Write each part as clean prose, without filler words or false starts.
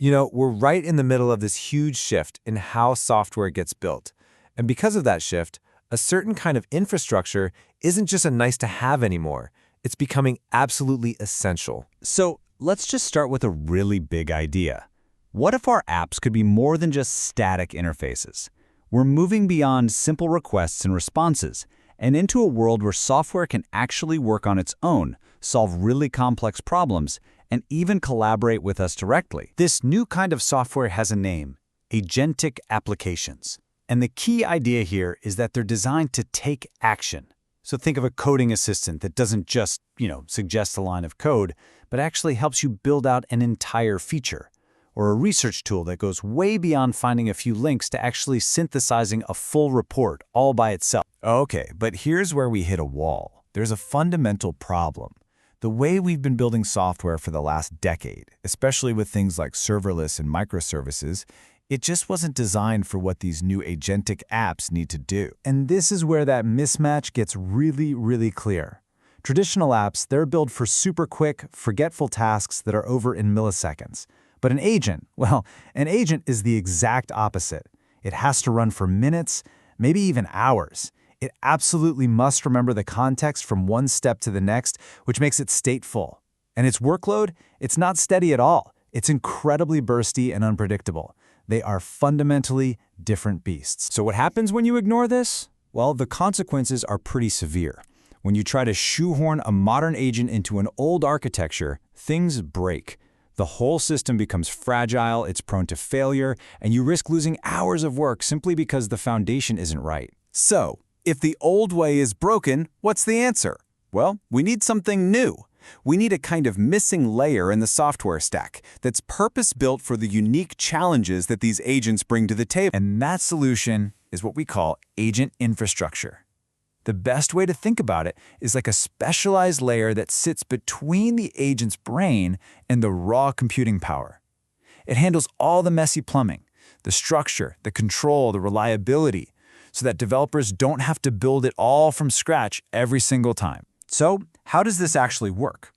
We're right in the middle of this huge shift in how software gets built. And because of that shift, a certain kind of infrastructure isn't just a nice-to-have anymore. It's becoming absolutely essential. So let's just start with a really big idea. What if our apps could be more than just static interfaces? We're moving beyond simple requests and responses and into a world where software can actually work on its own, solve really complex problems, and even collaborate with us directly. This new kind of software has a name: agentic applications. And the key idea here is that they're designed to take action. So think of a coding assistant that doesn't just, suggest a line of code, but actually helps you build out an entire feature. Or a research tool that goes way beyond finding a few links to actually synthesizing a full report all by itself. Okay, but here's where we hit a wall. There's a fundamental problem. The way we've been building software for the last decade, especially with things like serverless and microservices, it just wasn't designed for what these new agentic apps need to do. And this is where that mismatch gets really, really clear. Traditional apps, they're built for super quick, forgetful tasks that are over in milliseconds. But an agent, well, an agent is the exact opposite. It has to run for minutes, maybe even hours. It absolutely must remember the context from one step to the next, which makes it stateful. And its workload, it's not steady at all. It's incredibly bursty and unpredictable. They are fundamentally different beasts. So what happens when you ignore this? Well, the consequences are pretty severe. When you try to shoehorn a modern agent into an old architecture, things break. The whole system becomes fragile, it's prone to failure, and you risk losing hours of work simply because the foundation isn't right. So, if the old way is broken, what's the answer? Well, we need something new. We need a kind of missing layer in the software stack that's purpose-built for the unique challenges that these agents bring to the table. And that solution is what we call agent infrastructure. The best way to think about it is like a specialized layer that sits between the agent's brain and the raw computing power. It handles all the messy plumbing, the structure, the control, the reliability, so that developers don't have to build it all from scratch every single time. So, how does this actually work?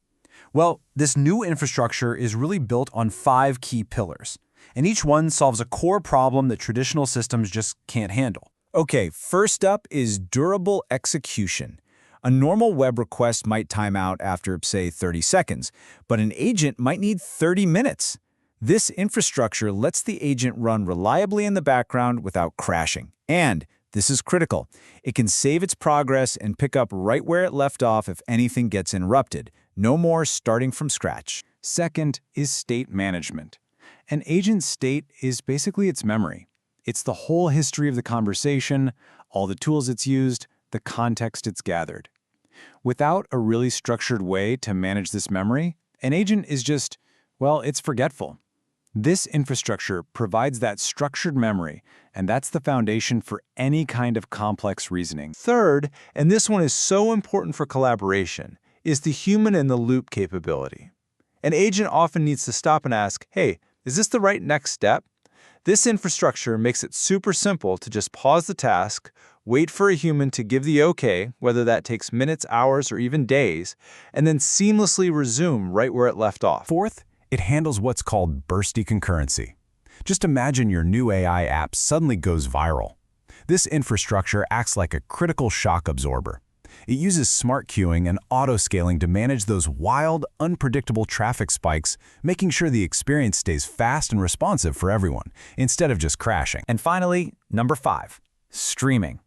Well, this new infrastructure is really built on 5 key pillars, and each one solves a core problem that traditional systems just can't handle. Okay, first up is durable execution. A normal web request might time out after, say, 30 seconds, but an agent might need 30 minutes. This infrastructure lets the agent run reliably in the background without crashing. And this is critical. It can save its progress and pick up right where it left off if anything gets interrupted. No more starting from scratch. Second is state management. An agent's state is basically its memory. It's the whole history of the conversation, all the tools it's used, the context it's gathered. Without a really structured way to manage this memory, an agent is just, well, it's forgetful. This infrastructure provides that structured memory, and that's the foundation for any kind of complex reasoning. Third, and this one is so important for collaboration, is the human-in-the-loop capability. An agent often needs to stop and ask, hey, is this the right next step? This infrastructure makes it super simple to just pause the task, wait for a human to give the okay, whether that takes minutes, hours, or even days, and then seamlessly resume right where it left off. Fourth, it handles what's called bursty concurrency. Just imagine your new AI app suddenly goes viral. This infrastructure acts like a critical shock absorber. It uses smart queuing and auto-scaling to manage those wild, unpredictable traffic spikes, making sure the experience stays fast and responsive for everyone, instead of just crashing. And finally, number 5, streaming.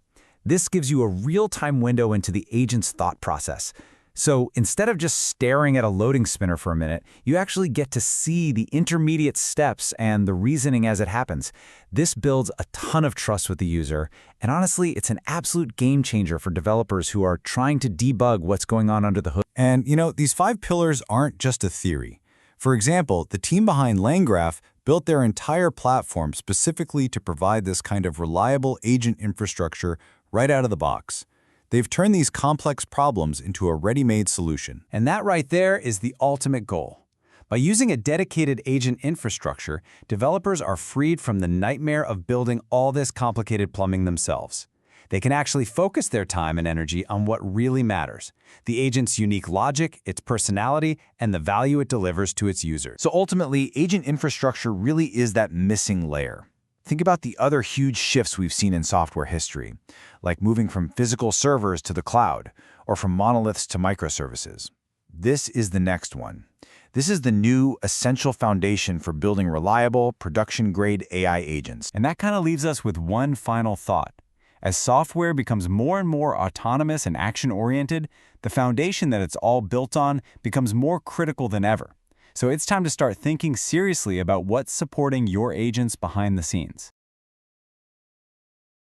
This gives you a real-time window into the agent's thought process. So instead of just staring at a loading spinner for a minute, you actually get to see the intermediate steps and the reasoning as it happens. This builds a ton of trust with the user, and honestly, it's an absolute game changer for developers who are trying to debug what's going on under the hood. And, these 5 pillars aren't just a theory. For example, the team behind LangGraph built their entire platform specifically to provide this kind of reliable agent infrastructure right out of the box. They've turned these complex problems into a ready-made solution. And that right there is the ultimate goal. By using a dedicated agent infrastructure, developers are freed from the nightmare of building all this complicated plumbing themselves. They can actually focus their time and energy on what really matters: the agent's unique logic, its personality, and the value it delivers to its users. So ultimately, agent infrastructure really is that missing layer. Think about the other huge shifts we've seen in software history, like moving from physical servers to the cloud, or from monoliths to microservices. This is the next one. This is the new, essential foundation for building reliable, production-grade AI agents. And that kind of leaves us with one final thought. As software becomes more and more autonomous and action-oriented, the foundation that it's all built on becomes more critical than ever. So it's time to start thinking seriously about what's supporting your agents behind the scenes.